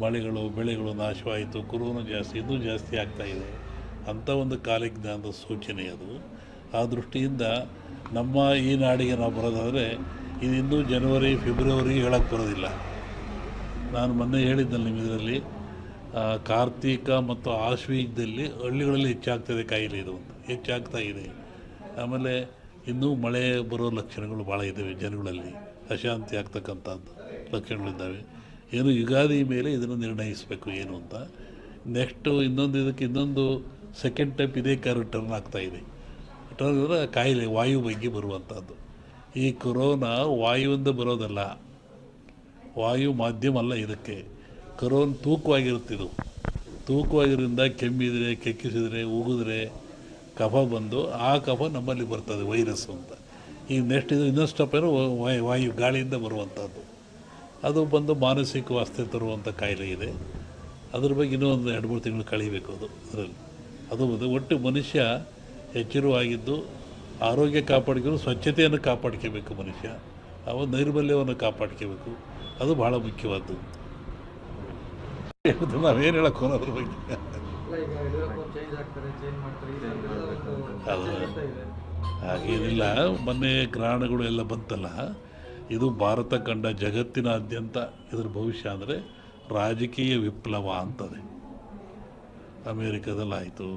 ಮಳೆಗಳು ಬೆಳೆಗಳು ನಾಶವಾಯಿತು, ಕೊರೋನಾ ಜಾಸ್ತಿ, ಇನ್ನೂ ಜಾಸ್ತಿ ಆಗ್ತಾಯಿದೆ ಅಂಥ ಒಂದು ಕಾಲಜ್ಞಾನದ ಸೂಚನೆ ಅದು. ಆ ದೃಷ್ಟಿಯಿಂದ ನಮ್ಮ ಈ ನಾಡಿಗೆ ನಾವು ಬರೋದಾದರೆ ಇದು ಇನ್ನೂ ಜನವರಿ ಫೆಬ್ರವರಿ ಹೇಳಕ್ಕೆ ಬರೋದಿಲ್ಲ. ನಾನು ಮೊನ್ನೆ ಹೇಳಿದ್ದಲ್ಲಿ ನಿಮ್ಮ ಇದರಲ್ಲಿ ಕಾರ್ತಿಕ ಮತ್ತು ಆಶ್ವೀಜದಲ್ಲಿ ಹಳ್ಳಿಗಳಲ್ಲಿ ಹೆಚ್ಚಾಗ್ತಾಯಿದೆ ಕಾಯಿಲೆ, ಇದು ಅಂತ ಹೆಚ್ಚಾಗ್ತಾ ಇದೆ. ಆಮೇಲೆ ಇನ್ನೂ ಮಳೆ ಬರೋ ಲಕ್ಷಣಗಳು ಭಾಳ ಇದ್ದಾವೆ, ಜನಗಳಲ್ಲಿ ಅಶಾಂತಿ ಆಗ್ತಕ್ಕಂಥದ್ದು ಲಕ್ಷಣಗಳಿದ್ದಾವೆ. ಏನು ಯುಗಾದಿ ಮೇಲೆ ಇದನ್ನು ನಿರ್ಣಯಿಸಬೇಕು ಏನು ಅಂತ. ನೆಕ್ಸ್ಟು ಇನ್ನೊಂದು ಸೆಕೆಂಡ್ ಟೈಪ್ ಇದೇ ಟರ್ನ್ ಆಗ್ತಾಯಿದೆ. ಟರ್ನ್ ಅಂದರೆ ಕಾಯಿಲೆ ವಾಯು ಬಗ್ಗೆ ಬರುವಂಥದ್ದು. ಈ ಕೊರೋನಾ ವಾಯುವಿಂದ ಬರೋದಲ್ಲ, ವಾಯು ಮಾಧ್ಯಮ ಅಲ್ಲ ಇದಕ್ಕೆ. ಕೊರೋನಾ ತೂಕವಾಗಿರುತ್ತಿದ್ದು, ತೂಕವಾಗಿರೋದ್ರಿಂದ ಕೆಮ್ಮಿದರೆ, ಕೆಕ್ಕಿಸಿದರೆ, ಉಗಿದ್ರೆ ಕಫ ಬಂದು ಆ ಕಫ ನಮ್ಮಲ್ಲಿ ಬರ್ತದೆ ವೈರಸ್ಸು ಅಂತ. ಈಗ ನೆಕ್ಸ್ಟ್ ಇದು ಇನ್ನೊಂದು ಸ್ಟೆಪ್ ಏನೋ ವಾಯು ಗಾಳಿಯಿಂದ ಬರುವಂಥದ್ದು, ಅದು ಬಂದು ಮಾನಸಿಕ ವಾಸ್ತೆ ತರುವಂಥ ಕಾಯಿಲೆ ಇದೆ. ಅದ್ರ ಬಗ್ಗೆ ಇನ್ನೂ ಒಂದು 2-3 ತಿಂಗಳು ಕಳೀಬೇಕು ಅದರಲ್ಲಿ. ಅದು ಒಟ್ಟು ಮನುಷ್ಯ ಎಚ್ಚರವಾಗಿದ್ದು ಆರೋಗ್ಯ ಕಾಪಾಡ್ಕೊಂಡು ಸ್ವಚ್ಛತೆಯನ್ನು ಕಾಪಾಡ್ಕೋಬೇಕು ಮನುಷ್ಯ. ನೈರ್ಮಲ್ಯವನ್ನು ಕಾಪಾಡ್ಕೋಬೇಕು, ಅದು ಭಾಳ ಮುಖ್ಯವಾದ್ದು. ನಾವೇನು ಹೇಳಕ್ಕೆ ಹೋಗೋದ್ರ ಬಗ್ಗೆ ಅದು ಹಾಗೇನಿಲ್ಲ. ಮೊನ್ನೆ ಗ್ರಹಣಗಳು ಎಲ್ಲ ಬಂತಲ್ಲ, ಇದು ಭಾರತ ಕಂಡ ಜಗತ್ತಿನಾದ್ಯಂತ ಇದರ ಭವಿಷ್ಯ ಅಂದರೆ ರಾಜಕೀಯ ವಿಪ್ಲವ ಅಂತದೆ. ಅಮೇರಿಕಾದಲ್ಲಾಯಿತು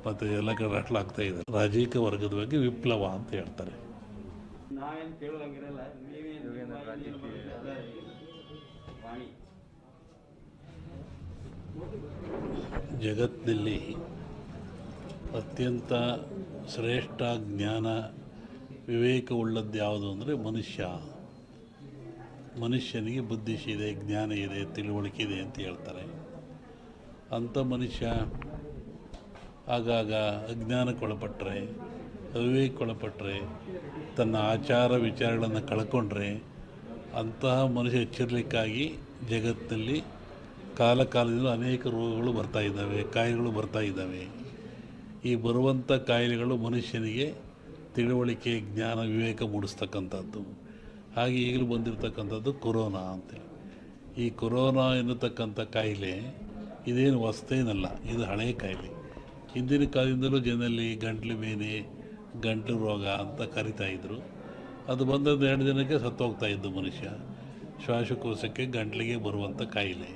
ಮತ್ತು ಎಲ್ಲ ಕಡೆ ಆಗ್ತಾ ಇದೆ. ರಾಜಕೀಯ ವರ್ಗದ ಬಗ್ಗೆ ವಿಪ್ಲವ ಅಂತ ಹೇಳ್ತಾರೆ. ಜಗತ್ತಿನಲ್ಲಿ ಅತ್ಯಂತ ಶ್ರೇಷ್ಠ ಜ್ಞಾನ ವಿವೇಕವುಳ್ಳದ್ದು ಯಾವುದು ಅಂದರೆ ಮನುಷ್ಯನಿಗೆ ಬುದ್ಧಿಶಿ ಇದೆ, ಜ್ಞಾನ ಇದೆ, ತಿಳುವಳಿಕೆ ಇದೆ ಅಂತ ಹೇಳ್ತಾರೆ. ಅಂಥ ಮನುಷ್ಯ ಆಗಾಗ ಅಜ್ಞಾನಕ್ಕೊಳಪಟ್ಟರೆ, ಅವಿವೇಕಕ್ಕೊಳಪಟ್ಟರೆ, ತನ್ನ ಆಚಾರ ವಿಚಾರಗಳನ್ನು ಕಳ್ಕೊಂಡ್ರೆ ಅಂತಹ ಮನುಷ್ಯ ಎಚ್ಚರಿಕೆಗಾಗಿ ಜಗತ್ತಲ್ಲಿ ಕಾಲದಿಂದ ಅನೇಕ ರೋಗಗಳು ಬರ್ತಾಯಿದ್ದಾವೆ, ಕಾಯಿಲೆಗಳು ಬರ್ತಾಯಿದ್ದಾವೆ. ಈ ಬರುವಂಥ ಕಾಯಿಲೆಗಳು ಮನುಷ್ಯನಿಗೆ ತಿಳುವಳಿಕೆ, ಜ್ಞಾನ, ವಿವೇಕ ಮೂಡಿಸ್ತಕ್ಕಂಥದ್ದು. ಹಾಗೆ ಈಗಲೂ ಬಂದಿರತಕ್ಕಂಥದ್ದು ಕೊರೋನಾ ಅಂತೇಳಿ. ಈ ಕೊರೋನಾ ಎನ್ನತಕ್ಕಂಥ ಕಾಯಿಲೆ ಇದೇನು ಹೊಸತೇನಲ್ಲ, ಇದು ಹಳೆಯ ಕಾಯಿಲೆ. ಹಿಂದಿನ ಕಾಲದಿಂದಲೂ ಜನರಲ್ಲಿ ಗಂಟ್ಲು ಬೇನೆ, ಗಂಟಲು ರೋಗ ಅಂತ ಕರಿತಾಯಿದ್ರು. ಅದು ಬಂದದ್ದು 2 ದಿನಕ್ಕೆ ಸತ್ತೋಗ್ತಾಯಿದ್ದು ಮನುಷ್ಯ. ಶ್ವಾಸಕೋಶಕ್ಕೆ, ಗಂಟ್ಲಿಗೆ ಬರುವಂಥ ಕಾಯಿಲೆ.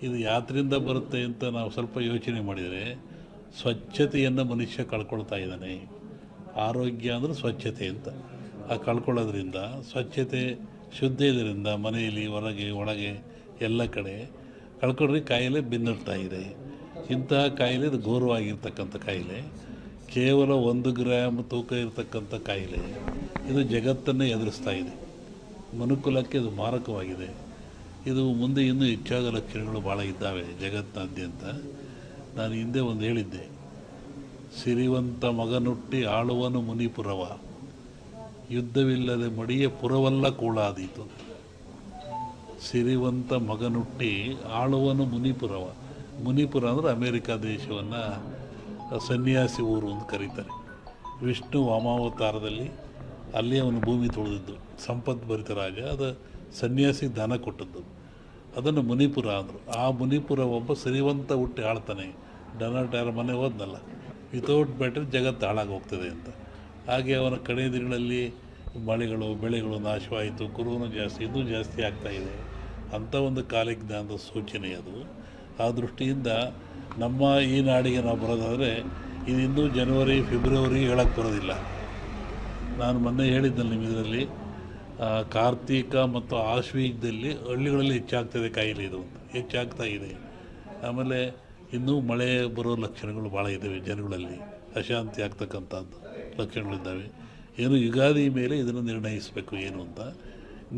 ಇದು ಯಾತ್ರಿಂದ ಬರುತ್ತೆ ಅಂತ ನಾವು ಸ್ವಲ್ಪ ಯೋಚನೆ ಮಾಡಿದರೆ, ಸ್ವಚ್ಛತೆಯನ್ನು ಮನುಷ್ಯ ಕಳ್ಕೊಳ್ತಾ ಇದ್ದಾನೆ. ಆರೋಗ್ಯ ಅಂದರೆ ಸ್ವಚ್ಛತೆ ಅಂತ. ಆ ಕಳ್ಕೊಳ್ಳೋದ್ರಿಂದ, ಸ್ವಚ್ಛತೆ ಶುದ್ಧ ಇದರಿಂದ ಮನೆಯಲ್ಲಿ, ಹೊರಗೆ, ಒಳಗೆ ಎಲ್ಲ ಕಡೆ ಕಳ್ಕೊಂಡ್ರೆ ಕಾಯಿಲೆ ಬೆನ್ನಿರ್ತಾ ಇದೆ. ಇಂತಹ ಕಾಯಿಲೆ ಇದು ಘೋರವಾಗಿರ್ತಕ್ಕಂಥ ಕಾಯಿಲೆ. ಕೇವಲ 1 ಗ್ರಾಮ್ ತೂಕ ಇರತಕ್ಕಂಥ ಕಾಯಿಲೆ ಇದು ಜಗತ್ತನ್ನೇ ಎದುರಿಸ್ತಾ ಇದೆ. ಮನುಕುಲಕ್ಕೆ ಇದು ಮಾರಕವಾಗಿದೆ. ಇದು ಮುಂದೆ ಇನ್ನೂ ಹೆಚ್ಚಾದ ಲಕ್ಷಣಗಳು ಭಾಳ ಇದ್ದಾವೆ ಜಗತ್ತಿನಾದ್ಯಂತ. ನಾನು ಹಿಂದೆ ಒಂದು ಹೇಳಿದ್ದೆ, ಸಿರಿವಂತ ಮಗನುಟ್ಟಿ ಆಳುವನು ಮುನಿಪುರವ, ಯುದ್ಧವಿಲ್ಲದೆ ಮಡಿಯ ಪುರವಲ್ಲ ಕೂಳಾದೀತು. ಸಿರಿವಂತ ಮಗನುಟ್ಟಿ ಆಳುವನು ಮುನಿಪುರವ. ಮುನಿಪುರ ಅಂದರೆ ಅಮೇರಿಕಾ ದೇಶವನ್ನು ಸನ್ಯಾಸಿ ಊರು ಅಂತ ಕರೀತಾರೆ. ವಿಷ್ಣು ವಾಮಾವತಾರದಲ್ಲಿ ಅಲ್ಲಿ ಅವನು ಭೂಮಿ ತೊಳೆದಿದ್ದು, ಸಂಪದ್ಭರಿತ ರಾಜ. ಅದು ಸನ್ಯಾಸಿ ದಾನ ಕೊಟ್ಟದ್ದು, ಅದನ್ನು ಮುನಿಪುರ ಅಂದರು. ಆ ಮುನಿಪುರ ಒಬ್ಬ ಸಿರಿವಂತ ಹುಟ್ಟಿ ಆಳ್ತಾನೆ. ಡೊನಾಲ್ಡ್ ಯಾರ ಮನೆ ಹೋದ್ನಲ್ಲ, ವಿತೌಟ್ ಬ್ಯಾಟರಿ ಜಗತ್ತು ಹಾಳಾಗಿ ಹೋಗ್ತದೆ ಅಂತ. ಹಾಗೆ ಅವನ ಕಡೆ ದಿನಗಳಲ್ಲಿ ಮಳೆಗಳು ಬೆಳೆಗಳು ನಾಶವಾಯಿತು, ಕೊರೋನಾ ಜಾಸ್ತಿ, ಇನ್ನೂ ಜಾಸ್ತಿ ಆಗ್ತಾಯಿದೆ ಅಂಥ ಒಂದು ಕಾಲಜ್ಞಾನದ ಸೂಚನೆ ಅದು. ಆ ದೃಷ್ಟಿಯಿಂದ ನಮ್ಮ ಈ ನಾಡಿಗೆ ನಾವು ಬರೋದಾದರೆ ಇದು ಇನ್ನೂ ಜನವರಿ ಫೆಬ್ರವರಿ ಹೇಳಕ್ಕೆ ಬರೋದಿಲ್ಲ. ನಾನು ಮೊನ್ನೆ ಹೇಳಿದ್ದಲ್ಲಿ ನಿಮ್ಮ ಇದರಲ್ಲಿ ಕಾರ್ತಿಕ ಮತ್ತು ಆಶ್ವೀಜದಲ್ಲಿ ಹಳ್ಳಿಗಳಲ್ಲಿ ಹೆಚ್ಚಾಗ್ತಾಯಿದೆ ಕಾಯಿಲೆ, ಇದು ಅಂತ ಹೆಚ್ಚಾಗ್ತಾ ಇದೆ. ಆಮೇಲೆ ಇನ್ನೂ ಮಳೆ ಬರೋ ಲಕ್ಷಣಗಳು ಭಾಳ ಇದ್ದಾವೆ, ಜನಗಳಲ್ಲಿ ಅಶಾಂತಿ ಆಗ್ತಕ್ಕಂಥದ್ದು ಲಕ್ಷಣಗಳಿದ್ದಾವೆ. ಏನು ಯುಗಾದಿ ಮೇಲೆ ಇದನ್ನು ನಿರ್ಣಯಿಸಬೇಕು ಏನು ಅಂತ.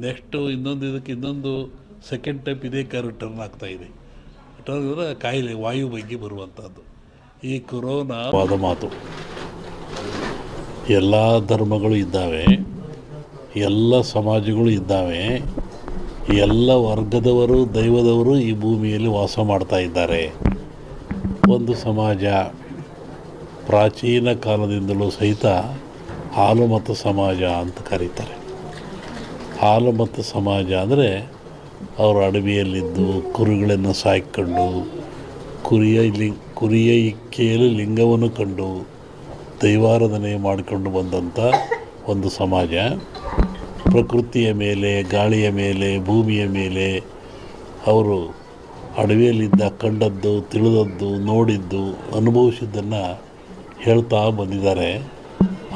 ನೆಕ್ಸ್ಟು ಇನ್ನೊಂದು ಸೆಕೆಂಡ್ ಟೈಪ್ ಇದೇ ಟರ್ನ್ ಆಗ್ತಾಯಿದೆ. ಟರ್ನ್ ಅಂದರೆ ಕಾಯಿಲೆ ವಾಯು ಬಗ್ಗೆ ಬರುವಂಥದ್ದು. ಈ ಕೊರೋನಾ ವಾದ ಮಾತು, ಎಲ್ಲ ಧರ್ಮಗಳು ಇದ್ದಾವೆ, ಎಲ್ಲ ಸಮಾಜಗಳು ಇದ್ದಾವೆ, ಎಲ್ಲ ವರ್ಗದವರು, ದೈವದವರು ಈ ಭೂಮಿಯಲ್ಲಿ ವಾಸ ಮಾಡ್ತಾ ಇದ್ದಾರೆ. ಒಂದು ಸಮಾಜ ಪ್ರಾಚೀನ ಕಾಲದಿಂದಲೂ ಸಹಿತ ಹಾಲು ಮತ್ತು ಸಮಾಜ ಅಂತ ಕರೀತಾರೆ. ಹಾಲು ಮತ್ತು ಸಮಾಜ ಅಂದರೆ ಅವರು ಅಡವಿಯಲ್ಲಿದ್ದು ಕುರಿಗಳನ್ನು ಸಾಕಿಕೊಂಡು ಕುರಿಯ ಇಕ್ಕೆಯಲ್ಲಿ ಲಿಂಗವನ್ನು ಕಂಡು ದೈವಾರಾಧನೆ ಮಾಡಿಕೊಂಡು ಬಂದಂಥ ಒಂದು ಸಮಾಜ. ಪ್ರಕೃತಿಯ ಮೇಲೆ, ಗಾಳಿಯ ಮೇಲೆ, ಭೂಮಿಯ ಮೇಲೆ ಅವರು ಅಡವಿಯಲ್ಲಿದ್ದ ಕಂಡದ್ದು, ತಿಳಿದದ್ದು, ನೋಡಿದ್ದು, ಅನುಭವಿಸಿದ್ದನ್ನು ಹೇಳ್ತಾ ಬಂದಿದ್ದಾರೆ.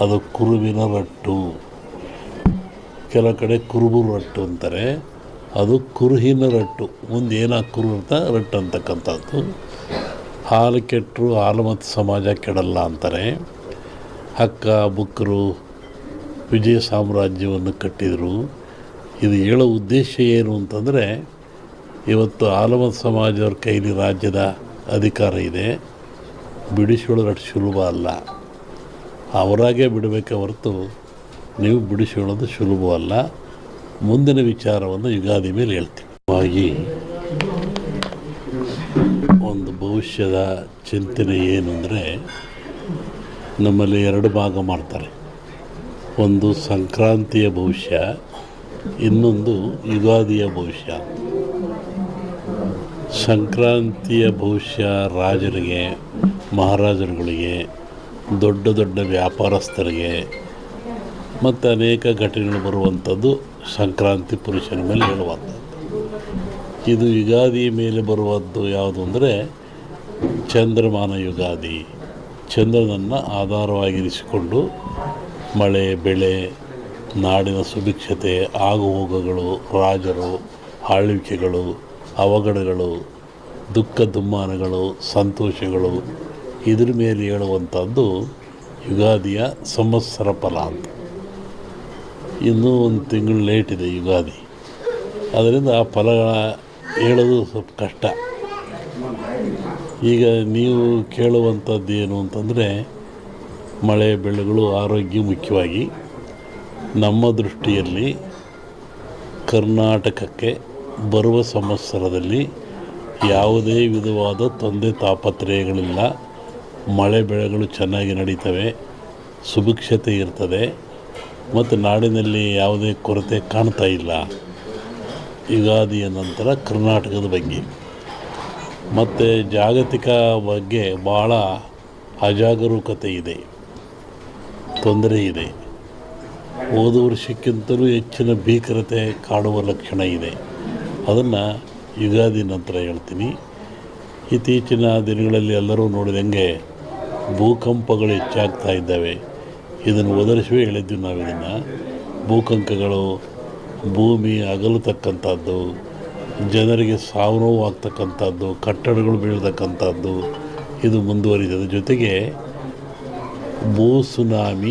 ಅದು ಕುರುವಿನ ರಟ್ಟು, ಕೆಲವು ಕಡೆ ಕುರುಬು ರಟ್ಟು ಅಂತಾರೆ. ಅದು ಕುರುಹಿನ ರಟ್ಟು, ಮುಂದೆ ಏನಾಗಿ ಕುರು ಅಂತ ರಟ್ಟು ಅಂತಕ್ಕಂಥದ್ದು. ಹಾಲು ಕೆಟ್ಟರು ಹಾಲು ಮತ್ತು ಸಮಾಜ ಕೆಡಲ್ಲ ಅಂತಾರೆ. ಹಕ್ಕ ಬುಕ್ಕರು ವಿಜಯ ಸಾಮ್ರಾಜ್ಯವನ್ನು ಕಟ್ಟಿದರು. ಇದು ಹೇಳೋ ಉದ್ದೇಶ ಏನು ಅಂತಂದರೆ, ಇವತ್ತು ಆಲಮತ ಸಮಾಜದವ್ರ ಕೈಲಿ ರಾಜ್ಯದ ಅಧಿಕಾರ ಇದೆ. ಬಿಡಿಸಿಕೊಳ್ಳೋದು ಅಷ್ಟು ಸುಲಭ ಅಲ್ಲ. ಅವರಾಗೇ ಬಿಡಬೇಕೆ ಹೊರತು ನೀವು ಬಿಡಿಸಿಕೊಳ್ಳೋದು ಸುಲಭವಲ್ಲ. ಮುಂದಿನ ವಿಚಾರವನ್ನು ಯುಗಾದಿ ಮೇಲೆ ಹೇಳ್ತೀವಿ. ಹಾಗಾಗಿ ಒಂದು ಭವಿಷ್ಯದ ಚಿಂತನೆ ಏನು ಅಂದರೆ, ನಮ್ಮಲ್ಲಿ ಎರಡು ಭಾಗ ಮಾಡ್ತಾರೆ. ಒಂದು ಸಂಕ್ರಾಂತಿಯ ಭವಿಷ್ಯ, ಇನ್ನೊಂದು ಯುಗಾದಿಯ ಭವಿಷ್ಯ. ಸಂಕ್ರಾಂತಿಯ ಭವಿಷ್ಯ ರಾಜರಿಗೆ, ಮಹಾರಾಜರುಗಳಿಗೆ, ದೊಡ್ಡ ದೊಡ್ಡ ವ್ಯಾಪಾರಸ್ಥರಿಗೆ ಮತ್ತು ಅನೇಕ ಘಟನೆಗಳು ಬರುವಂಥದ್ದು ಸಂಕ್ರಾಂತಿ ಪುರುಷನ ಮೇಲೆ ಹೇಳುವಂಥದ್ದು. ಇದು ಯುಗಾದಿ ಮೇಲೆ ಬರುವದ್ದು ಯಾವುದು ಅಂದರೆ ಚಂದ್ರಮಾನ ಯುಗಾದಿ. ಚಂದ್ರನನ್ನು ಆಧಾರವಾಗಿರಿಸಿಕೊಂಡು ಮಳೆ, ಬೆಳೆ, ನಾಡಿನ ಸುಭಿಕ್ಷತೆ, ಆಗುಹೋಗುಗಳು, ರಾಜರು, ಆಳ್ವಿಕೆಗಳು, ಅವಘಡಗಳು, ದುಃಖ ದುಮ್ಮಾನಗಳು, ಸಂತೋಷಗಳು, ಇದ್ರ ಮೇಲೆ ಹೇಳುವಂಥದ್ದು ಯುಗಾದಿಯ ಸಂವತ್ಸರ ಫಲ ಅಂತ. ಇನ್ನೂ ಒಂದು ತಿಂಗಳು ಲೇಟ್ ಇದೆ ಯುಗಾದಿ. ಅದರಿಂದ ಆ ಫಲಗಳ ಹೇಳೋದು ಸ್ವಲ್ಪ ಕಷ್ಟ. ಈಗ ನೀವು ಕೇಳುವಂಥದ್ದು ಏನು ಅಂತಂದರೆ, ಮಳೆ ಬೆಳೆಗಳು, ಆರೋಗ್ಯ ಮುಖ್ಯವಾಗಿ. ನಮ್ಮ ದೃಷ್ಟಿಯಲ್ಲಿ ಕರ್ನಾಟಕಕ್ಕೆ ಬರುವ ಸಂವತ್ಸರದಲ್ಲಿ ಯಾವುದೇ ವಿಧವಾದ ತೊಂದರೆ ತಾಪತ್ರಯಗಳಿಲ್ಲ. ಮಳೆ ಬೆಳೆಗಳು ಚೆನ್ನಾಗಿ ನಡೀತವೆ, ಸುಭಿಕ್ಷತೆ ಇರ್ತದೆ ಮತ್ತು ನಾಡಿನಲ್ಲಿ ಯಾವುದೇ ಕೊರತೆ ಕಾಣ್ತಾ ಇಲ್ಲ. ಯುಗಾದಿಯ ನಂತರ ಕರ್ನಾಟಕದ ಬಗ್ಗೆ ಮತ್ತು ಜಾಗತಿಕ ಬಗ್ಗೆ ಭಾಳ ಅಜಾಗರೂಕತೆ ಇದೆ, ತೊಂದರೆ ಇದೆ. ಹೋದ ವರ್ಷಕ್ಕಿಂತಲೂ ಹೆಚ್ಚಿನ ಭೀಕರತೆ ಕಾಡುವ ಲಕ್ಷಣ ಇದೆ. ಅದನ್ನು ಯುಗಾದಿ ನಂತರ ಹೇಳ್ತೀನಿ. ಇತ್ತೀಚಿನ ದಿನಗಳಲ್ಲಿ ಎಲ್ಲರೂ ನೋಡಿದಂಗೆ ಭೂಕಂಪಗಳು ಹೆಚ್ಚಾಗ್ತಾ ಇದ್ದಾವೆ. ಇದನ್ನು ಒದರಿಸುವೆ ಹೇಳಿದ್ವಿ ನಾವು. ಇದನ್ನು ಭೂಕಂಪಗಳು, ಭೂಮಿ ಅಗಲತಕ್ಕಂಥದ್ದು, ಜನರಿಗೆ ಸಾವು ನೋವು ಆಗ್ತಕ್ಕಂಥದ್ದು, ಕಟ್ಟಡಗಳು ಬೀಳ್ತಕ್ಕಂಥದ್ದು ಇದು ಮುಂದುವರಿದ ಜೊತೆಗೆ ಭೂ ಸುನಾಮಿ